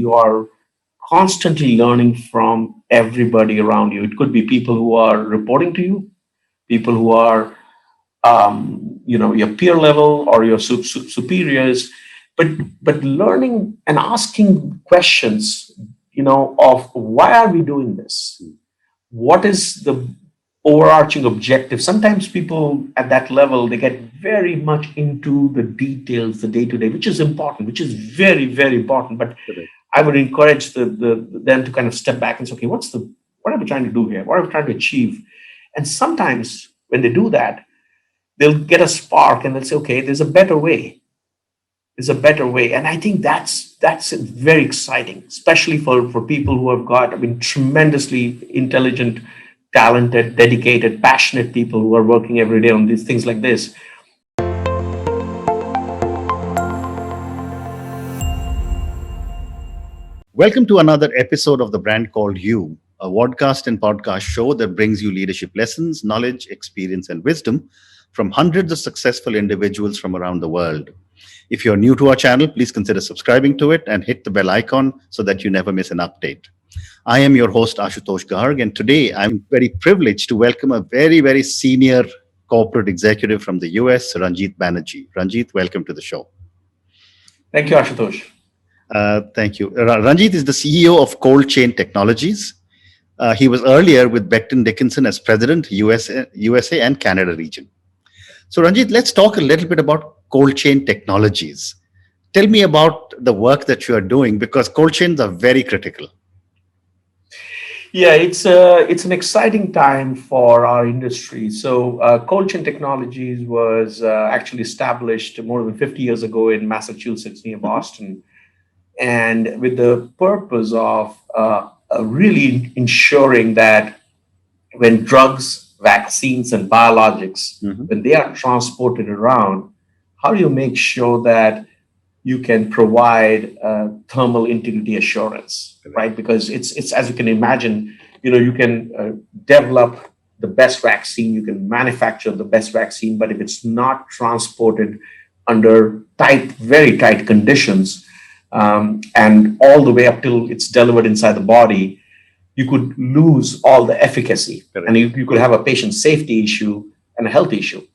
you are constantly learning from everybody around you. It could be people who are reporting to you, people who are your peer level or your superiors, but learning and asking questions, of why are we doing this? What is the overarching objective? Sometimes people at that level, they get very much into the details, the day to day, which is important, which is very, very important. But I would encourage them to kind of step back and say, okay, what are we trying to do here? What are we trying to achieve? And sometimes when they do that, they'll get a spark and they'll say, okay, there's a better way. There's a better way. And I think that's very exciting, especially for people who have got, tremendously intelligent, talented, dedicated, passionate people who are working every day on these things like this. Welcome to another episode of The Brand Called You, a podcast and podcast show that brings you leadership lessons, knowledge, experience, and wisdom from hundreds of successful individuals from around the world. If you're new to our channel, please consider subscribing to it and hit the bell icon so that you never miss an update. I am your host, Ashutosh Garg, and today I'm very privileged to welcome a very, very senior corporate executive from the US, Ranjeet Banerjee. Ranjeet, welcome to the show. Thank you, Ashutosh. Thank you. Ranjeet is the CEO of Cold Chain Technologies. He was earlier with Becton Dickinson as President, USA and Canada region. So Ranjeet, let's talk a little bit about cold chain technologies. Tell me about the work that you are doing, because cold chains are very critical. Yeah, it's an exciting time for our industry. So Cold Chain Technologies was actually established more than 50 years ago in Massachusetts near Boston, and with the purpose of really ensuring that when drugs, vaccines, and biologics, when they are transported around, how do you make sure that you can provide thermal integrity assurance, right? Because it's as you can imagine, you can develop the best vaccine, you can manufacture the best vaccine, but if it's not transported under very tight conditions, and all the way up till it's delivered inside the body, you could lose all the efficacy. Correct. And you could have a patient safety issue and a health issue.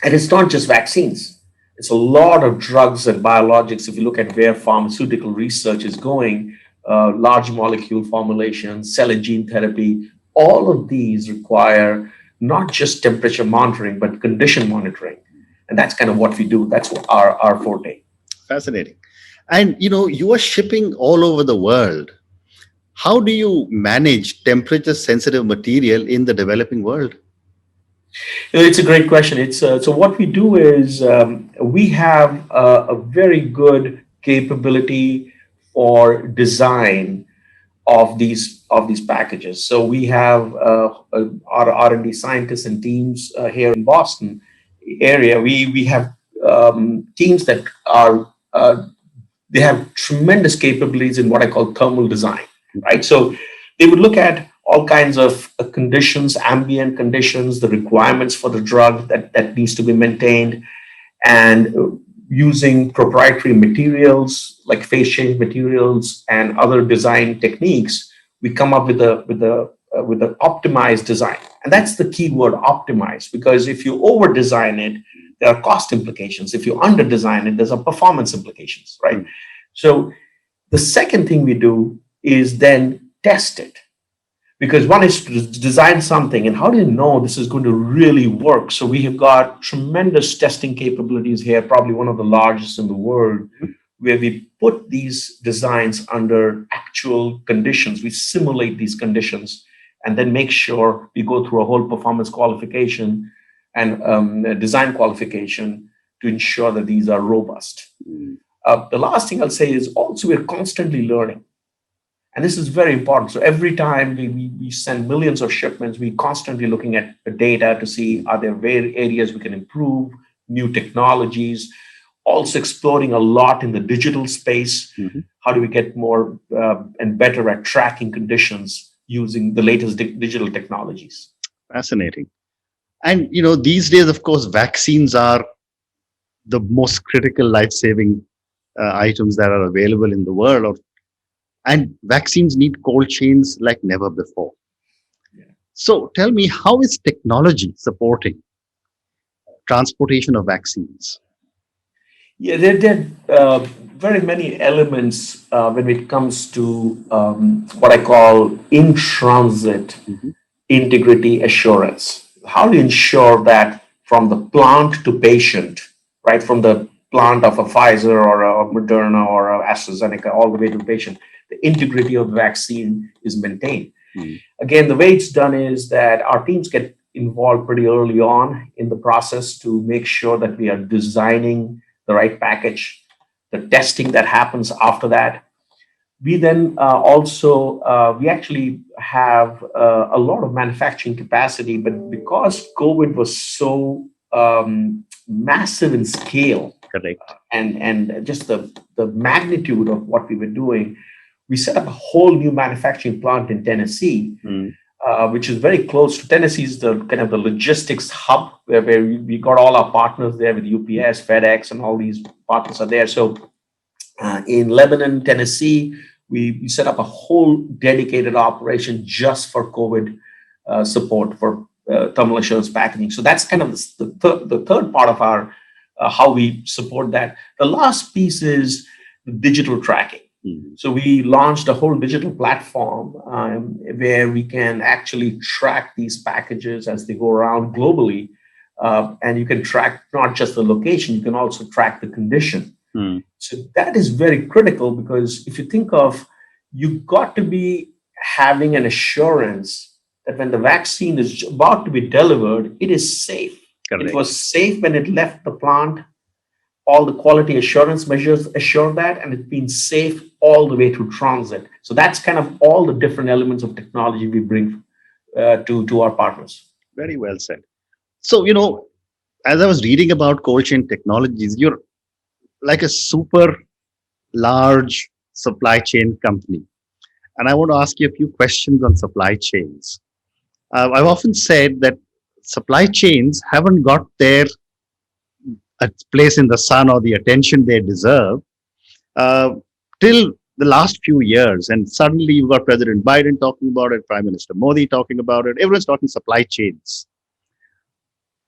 And it's not just vaccines. It's a lot of drugs and biologics. If you look at where pharmaceutical research is going, large molecule formulations, cell and gene therapy, all of these require not just temperature monitoring, but condition monitoring. And that's kind of what we do. That's our forte. Fascinating. And, you are shipping all over the world. How do you manage temperature sensitive material in the developing world? It's a great question. It's so what we do is we have a very good capability for design of these packages. So we have our R&D scientists and teams here in Boston area. We have teams that are they have tremendous capabilities in what I call thermal design. Right, so they would look at all kinds of conditions, ambient conditions, the requirements for the drug that needs to be maintained, and using proprietary materials like phase change materials and other design techniques, we come up with a optimized design. And that's the key word, optimized, because if you over design it, there are cost implications. If you under design it, there's a performance implications, right? So the second thing we do is then test it, because one is to design something and how do you know this is going to really work? So we have got tremendous testing capabilities here, probably one of the largest in the world, where we put these designs under actual conditions. We simulate these conditions and then make sure we go through a whole performance qualification and design qualification to ensure that these are robust. The last thing I'll say is also we're constantly learning. And this is very important. So every time we send millions of shipments, we're constantly looking at the data to see, are there areas we can improve, new technologies, also exploring a lot in the digital space. How do we get more and better at tracking conditions using the latest digital technologies? Fascinating. And, these days, of course, vaccines are the most critical life-saving items that are available in the world, or And vaccines need cold chains like never before. Yeah. So tell me, how is technology supporting transportation of vaccines? Yeah, there are very many elements when it comes to what I call in transit Mhm. integrity assurance. How do you ensure that from the plant to patient, right, from the plant of a Pfizer or a Moderna or a AstraZeneca all the way to the patient, the integrity of the vaccine is maintained? Mm. Again, the way it's done is that our teams get involved pretty early on in the process to make sure that we are designing the right package, the testing that happens after that. We then also we actually have a lot of manufacturing capacity, but because COVID was so massive in scale Correct. and just the magnitude of what we were doing, we set up a whole new manufacturing plant in Tennessee, Mm. which is very close to Tennessee is the kind of the logistics hub where we got all our partners there with UPS, FedEx, and all these partners are there. So in Lebanon, Tennessee, we set up a whole dedicated operation just for COVID support for thermal assurance packaging. So that's kind of the third part of our how we support that. The last piece is the digital tracking. Mm. So we launched a whole digital platform where we can actually track these packages as they go around globally. And you can track not just the location, you can also track the condition. Mm. So that is very critical because if you think of, you've got to be having an assurance that when the vaccine is about to be delivered, it is safe. It Correct. was safe when it left the plant. All the quality assurance measures assure that, and it's been safe all the way through transit. So that's kind of all the different elements of technology we bring to our partners. Very well said. So, as I was reading about cold chain technologies, you're like a super large supply chain company. And I want to ask you a few questions on supply chains. I've often said that supply chains haven't got their place in the sun or the attention they deserve uh, till the last few years. And suddenly you've got President Biden talking about it, Prime Minister Modi talking about it. Everyone's talking supply chains.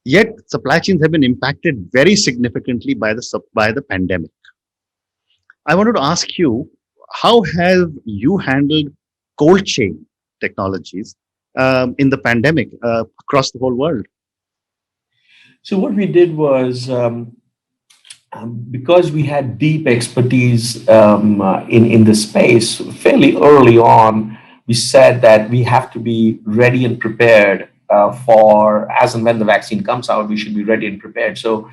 Yet supply chains have been impacted very significantly by the pandemic. I wanted to ask you, how have you handled cold chain technologies in the pandemic across the whole world? So what we did was because we had deep expertise in the space fairly early on, we said that we have to be ready and prepared for as and when the vaccine comes out. We should be ready and prepared. So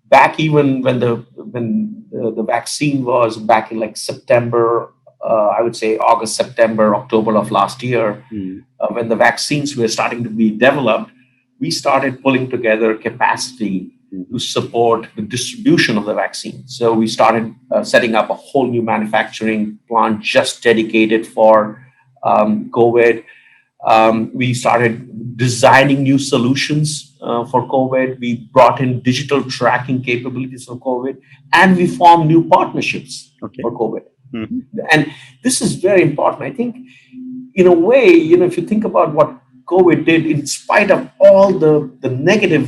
back even when the vaccine was back in like September, I would say August, September, October of last year, Mm. when the vaccines were starting to be developed, we started pulling together capacity to Mhm. support the distribution of the vaccine. So we started setting up a whole new manufacturing plant just dedicated for COVID. We started designing new solutions for COVID. We brought in digital tracking capabilities for COVID, and we formed new partnerships Okay. for COVID. Mhm. And this is very important. I think, in a way, if you think about what COVID did, in spite of all the negative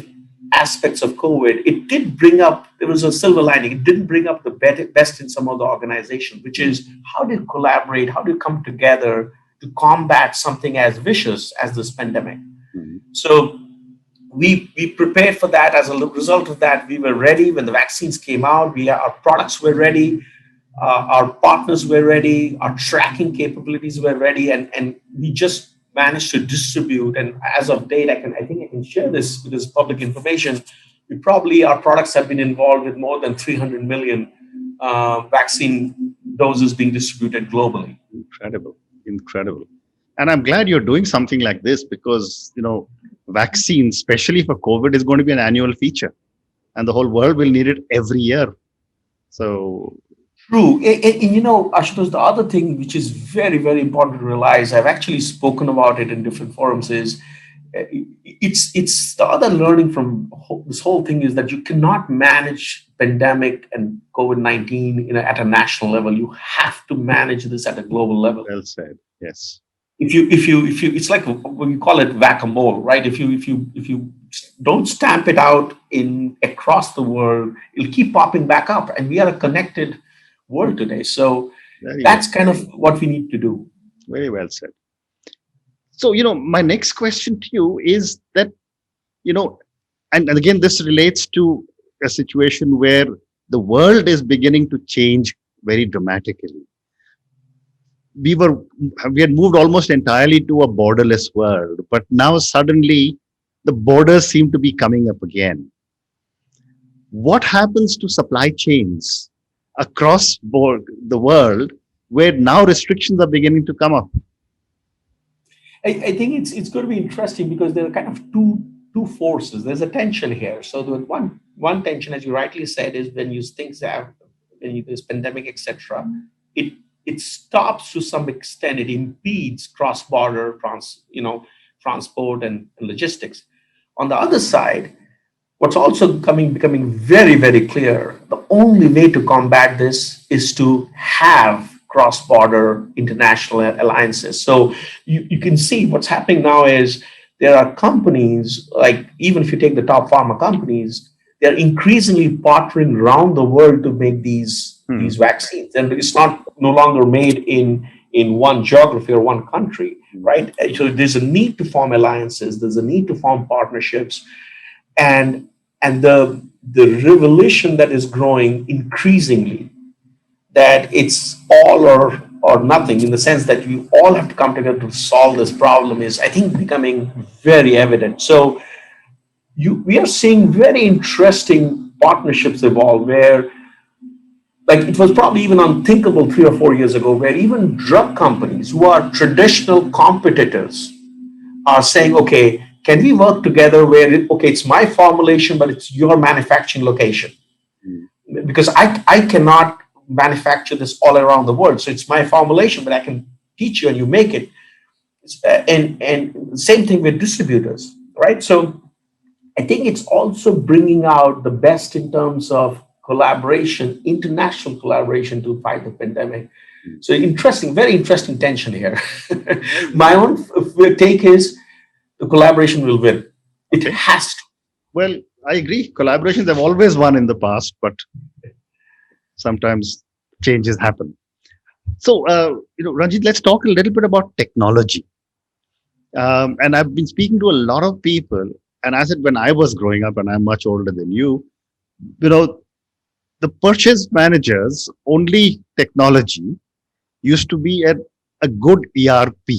aspects of COVID, it did bring up, there was a silver lining. It didn't bring up the best in some of the organization, which is how do you collaborate? How do you come together to combat something as vicious as this pandemic? Mhm. So we prepared for that. As a result of that, we were ready when the vaccines came out. Our products were ready, our partners were ready, our tracking capabilities were ready, and we just managed to distribute. And as of date, I think I can share this with this public information. Our products have been involved with more than 300 million vaccine doses being distributed globally. Incredible. Incredible. And I'm glad you're doing something like this because, vaccines, especially for COVID, is going to be an annual feature and the whole world will need it every year. So, True. Ashutosh, the other thing which is very, very important to realize, I've actually spoken about it in different forums, is It's the other learning from this whole thing is that you cannot manage pandemic and COVID-19 at a national level. You have to manage this at a global level. Well said. Yes. If you it's like we call it whack-a-mole, right? If you don't stamp it out in across the world, it'll keep popping back up, and we are a connected world today. So Very well. that's kind of what we need to do. Very well said. So, my next question to you is that, you know, and again, this relates to a situation where the world is beginning to change very dramatically. We were we had moved almost entirely to a borderless world, but now suddenly the borders seem to be coming up again. What happens to supply chains across the world where now restrictions are beginning to come up? I think it's going to be interesting because there are kind of two forces. There's a tension here. So the one tension, as you rightly said, is when you things have when you, there's pandemic, etc. It it stops to some extent. It impedes cross border transport and logistics. On the other side, what's also becoming very very clear, the only way to combat this is to have cross-border international alliances. So you can see what's happening now is there are companies, like even if you take the top pharma companies, they're increasingly partnering around the world to make these Hmm. vaccines, and it's not no longer made in one geography or one country, right? So there's a need to form alliances, there's a need to form partnerships, and the revelation that is growing increasingly, that it's all or nothing, in the sense that we all have to come together to solve this problem, is, I think, becoming very evident. So we are seeing very interesting partnerships evolve where, like, it was probably even unthinkable 3 or 4 years ago, where even drug companies who are traditional competitors are saying, okay, can we work together where, okay, it's my formulation, but it's your manufacturing location, Hmm. because I cannot manufacture this all around the world. So it's my formulation, but I can teach you and you make it. And same thing with distributors, right? So I think it's also bringing out the best in terms of collaboration, international collaboration to fight the pandemic. So interesting, very interesting tension here. Very My well. own take is the collaboration will win. It Okay. has to. Well, I agree. Collaborations have always won in the past, but sometimes changes happen. So, Ranjit, let's talk a little bit about technology. And I've been speaking to a lot of people, and I said when I was growing up, and I'm much older than you know, the purchase managers only technology used to be a good ERP.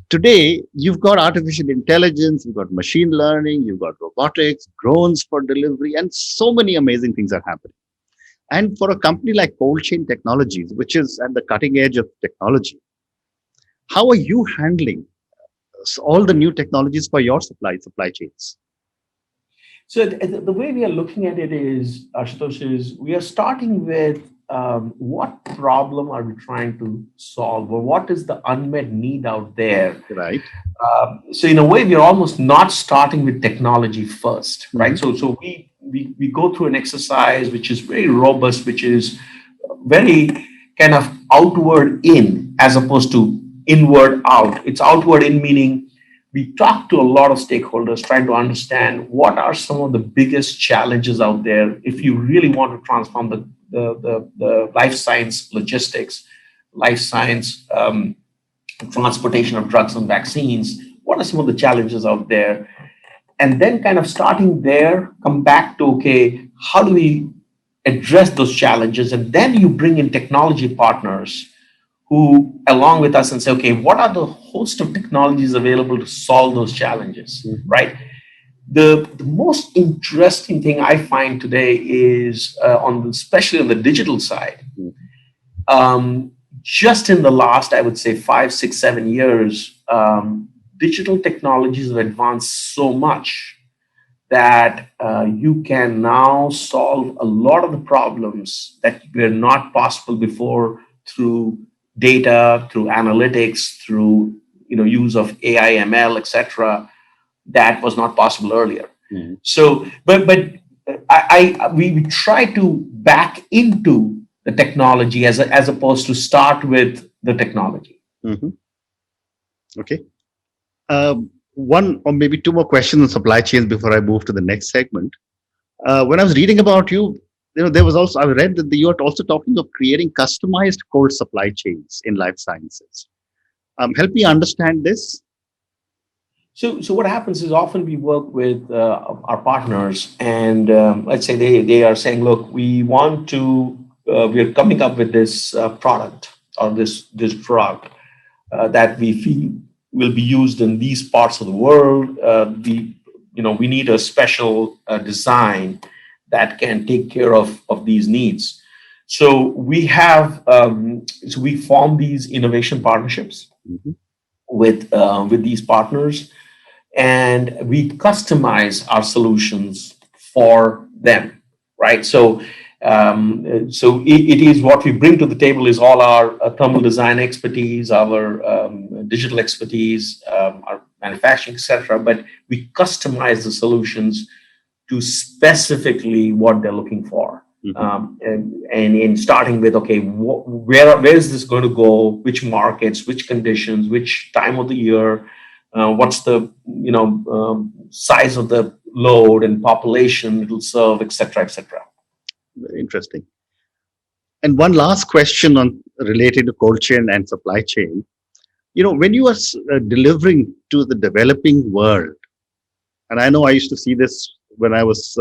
Today, you've got artificial intelligence, you've got machine learning, you've got robotics, drones for delivery, and so many amazing things are happening. And for a company like Cold Chain Technologies, which is at the cutting edge of technology, how are you handling all the new technologies for your supply chains? So the way we are looking at it is, Ashutosh, is we are starting with what problem are we trying to solve, or what is the unmet need out there. Right? So in a way, we are almost not starting with technology first, right? Hmm. So we go through an exercise which is very robust, which is very kind of outward in as opposed to inward out. It's outward in, meaning we talk to a lot of stakeholders trying to understand what are some of the biggest challenges out there if you really want to transform the life science logistics, life science transportation of drugs and vaccines. What are some of the challenges out there? And then kind of starting there, come back to, okay, how do we address those challenges? And then you bring in technology partners who, along with us, and say, okay, what are the host of technologies available to solve those challenges, Hmm. right? The most interesting thing I find today is especially on the digital side. Um, just in the last, I would say, 5, 6, 7 years, digital technologies have advanced so much that you can now solve a lot of the problems that were not possible before through data, through analytics, through use of AI, ML, etc., that was not possible earlier. Mhm. So, but we try to back into the technology as opposed to start with the technology. Mhm. Okay. One or maybe two more questions on supply chains before I move to the next segment. When I was reading about you, there was also I read that you are also talking of creating customized cold supply chains in life sciences. Help me understand this. So what happens is often we work with our partners, and let's say they are saying, look, we are coming up with this product or this drug that we feel will be used in these parts of the world. We need a special design that can take care of these needs. So we form these innovation partnerships Mhm. with these partners, and we customize our solutions for them, right? So it is what we bring to the table is all our thermal design expertise, our digital expertise, our manufacturing, etc. But we customize the solutions to specifically what they're looking for. Mhm. And in starting with, okay, where is this going to go? Which markets? Which conditions? Which time of the year? What's the size of the load and population it'll serve, etc., etc. Very interesting. And one last question on related to cold chain and supply chain. When you are delivering to the developing world, and I know I used to see this when I was,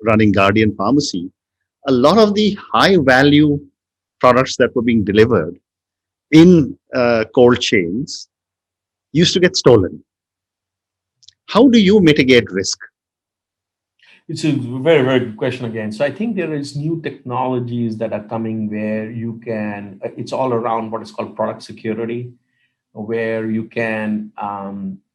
running Guardian Pharmacy. A lot of the high value products that were being delivered in cold chains used to get stolen. How do you mitigate risk? It's a very, very good question again. So I think there is new technologies that are coming where you can, it's all around what is called product security, where you can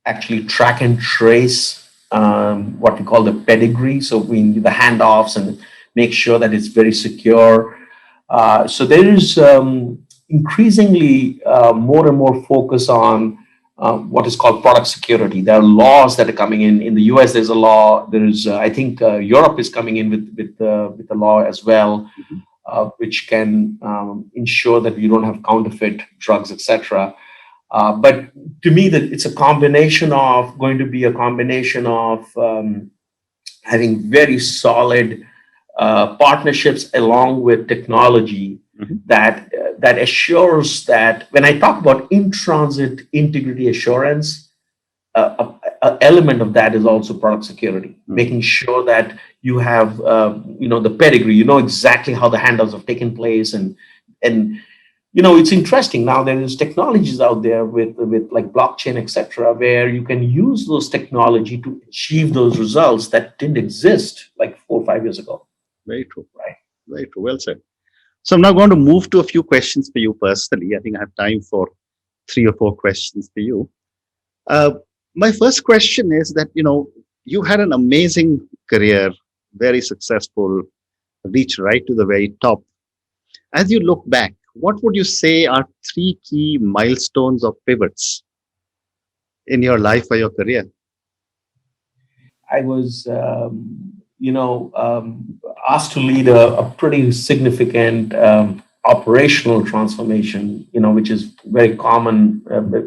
actually track and trace what we call the pedigree. So we the handoffs and make sure that it's very secure. So there is increasingly more and more focus on what is called product security. There are laws that are coming in. In the US, there's a law. There's, I think, Europe is coming in with the law as well, Mhm. which can ensure that you don't have counterfeit drugs, etc. But to me, that it's a combination of going to be a combination of having very solid partnerships along with technology Mhm. that assures that when I talk about in transit integrity assurance, a element of that is also product security, Mhm. making sure that you have the pedigree, you know exactly how the handles have taken place, and it's interesting now. There is technologies out there with like blockchain, etc., where you can use those technology to achieve those results that didn't exist like 4 or 5 years ago, Very true. right? Very true. Well said. So I'm now going to move to a few questions for you personally. I think I have time for three or four questions for you. Uh, my first question is that, you had an amazing career, very successful, reached right to the very top. As you look back, what would you say are three key milestones or pivots in your life or your career? I was, asked to lead a pretty significant operational transformation. Which is very common.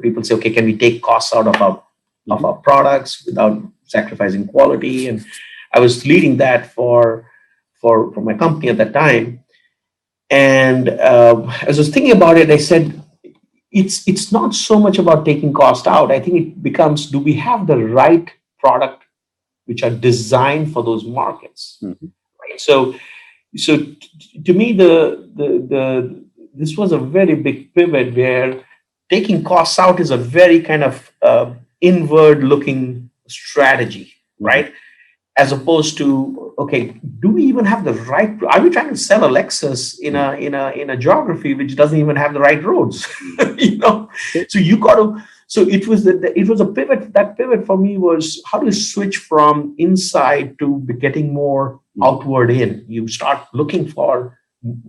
People say, okay, can we take costs out of Mhm. our products without sacrificing quality? And I was leading that for my company at that time. And as I was thinking about it, I said, it's not so much about taking cost out. I think it becomes, do we have the right product which are designed for those markets, Mhm. right? So to me, the this was a very big pivot where taking costs out is a very kind of inward looking strategy, Mhm. right? As opposed to, okay, do we even have the right, are we trying to sell a Lexus in a geography which doesn't even have the right roads? Mhm. you know Okay. so you got to, so it was a pivot. That pivot for me was, how do you switch from inside to getting more Mhm. outward in? You start looking for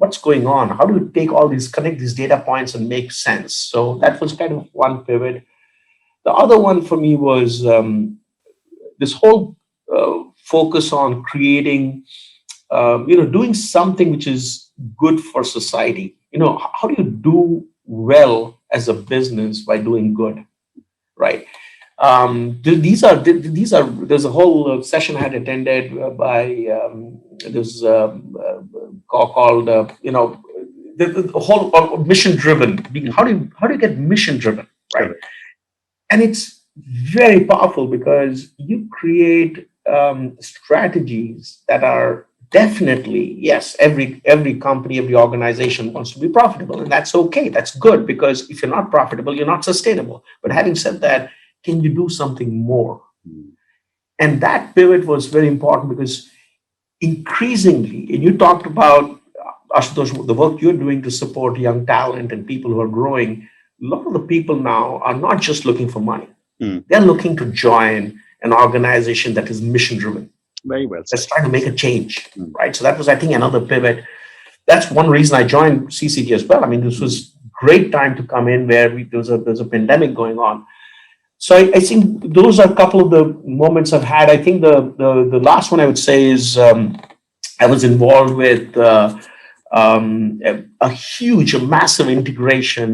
what's going on, how do you take all these, connect these data points and make sense. So that was kind of one pivot. The other one for me was this whole focus on creating, doing something which is good for society. How do you do well as a business by doing good, right? There's a whole session I had attended by this called the whole mission driven. How do you get mission driven, right? Correct. And it's very powerful because you create strategies that are definitely, yes, every company, every organization wants to be profitable, and that's okay, that's good, because if you're not profitable, you're not sustainable. But having said that, can you do something more? Mm. And that pivot was very important because increasingly, and you talked about, Ashutosh, the work you're doing to support young talent and people who are growing. A lot of the people now are not just looking for money, Mm. they're looking to join an organization that is mission driven, Very well said. that's trying to make a change, Mm. right? So that was, I think, another pivot. That's one reason I joined CCT as well. I mean, this Mm. was great time to come in where there's a pandemic going on. So I think those are a couple of the moments I've had. I think the last one I would say is I was involved with a huge, a massive integration.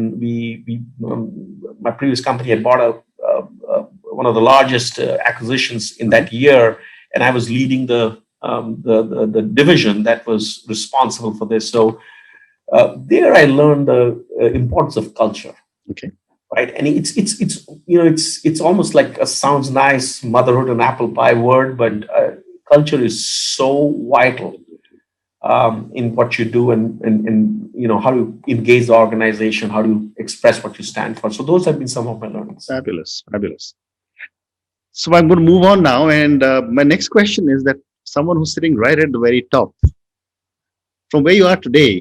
My previous company had bought one of the largest acquisitions in Mhm. that year, and I was leading the division that was responsible for this. So there I learned the importance of culture, Okay. right? And it's almost like a sounds nice motherhood and apple pie word, but culture is so vital in what you do, and how you engage the organization, how do you express what you stand for. So those have been some of my learnings. Fabulous. Fabulous. So I'm going to move on now. And my next question is that someone who's sitting right at the very top, from where you are today,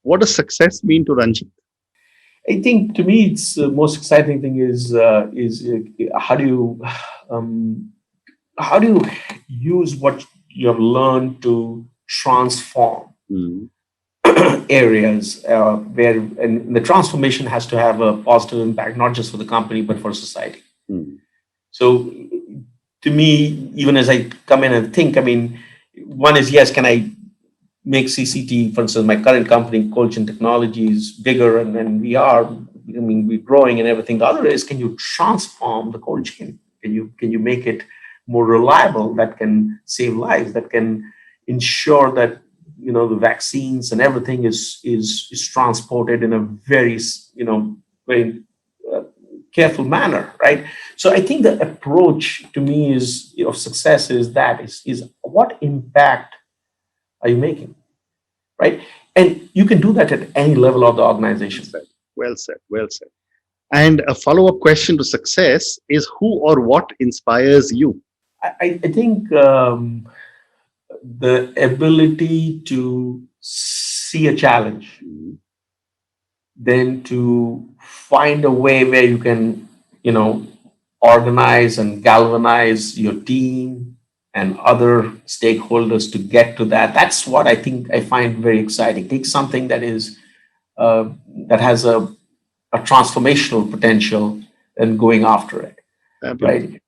what does success mean to Ranjit? I think to me, it's the most exciting thing is um, how do you use what you have learned to transform Mm. areas where, and the transformation has to have a positive impact, not just for the company but for society. Mm. So to me, even as I come in and think, I mean, one is, yes, can I make CCT, for instance, my current company, Colchin Technologies, bigger, and we are, I mean, we're growing and everything. The other is, can you transform the cold chain? Can you make it more reliable, that can save lives, that can ensure that the vaccines and everything is transported in a very uh, careful manner, right? So I think the approach to me is of success is what impact are you making, right? And you can do that at any level of the Well organization. said. Well said. Well said. And a follow up question to success is who or what inspires you? I think the ability to see a challenge, Mm. then to find a way where you can, organize and galvanize your team and other stakeholders to get to that. That's what I think I find very exciting. Take something that has a transformational potential and going after it, Fabulous. right?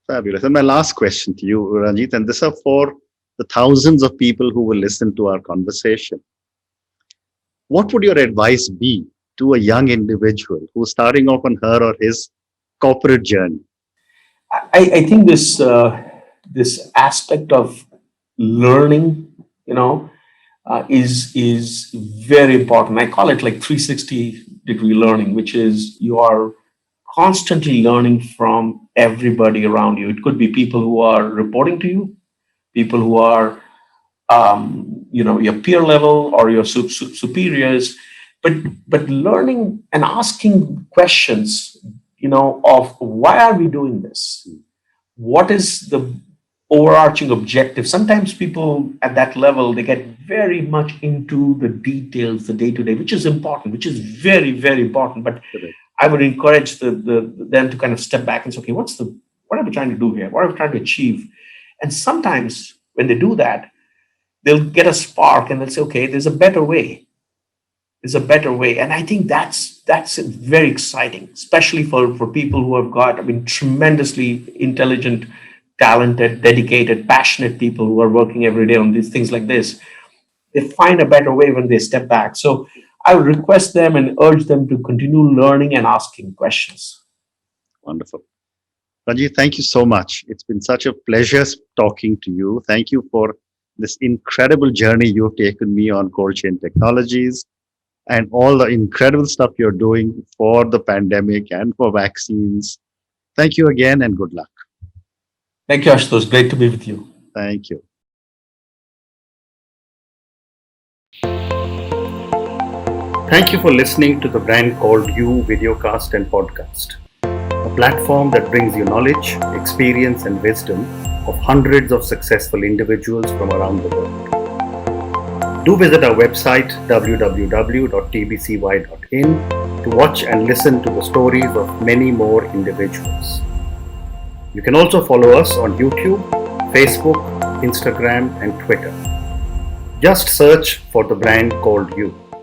Fabulous. And my last question to you, Ranjit, and this are for the thousands of people who will listen to our conversation. What would your advice be to a young individual who's starting off on her or his corporate journey? I think this aspect of learning, is very important. I call it like 360-degree learning, which is you are constantly learning from everybody around you. It could be people who are reporting to you, people who are your peer level or your superiors, but learning and asking questions, of why are we doing this, what is the overarching objective. Sometimes people at that level, they get very much into the details, the day to day, which is important, which is very, very important. But Correct. I would encourage them to kind of step back and say, okay, what are we trying to do here, what are we trying to achieve? And sometimes when they do that, they'll get a spark and they'll say, okay, there's a better way. There's a better way. And I think that's very exciting, especially for people who have got, I mean, tremendously intelligent, talented, dedicated, passionate people who are working every day on these things like this. They find a better way when they step back. So I would request them and urge them to continue learning and asking questions. Wonderful. Ranjit, thank you so much. It's been such a pleasure talking to you. Thank you for this incredible journey you've taken me on cold chain technologies and all the incredible stuff you're doing for the pandemic and for vaccines. Thank you again and good luck. Thank you, Ashutosh. Great to be with you. Thank you. Thank you for listening to the brand called You Videocast and Podcast, a platform that brings you knowledge, experience, and wisdom of hundreds of successful individuals from around the world. Do visit our website www.tbcy.in to watch and listen to the stories of many more individuals. You can also follow us on YouTube, Facebook, Instagram, and Twitter. Just search for the brand called You.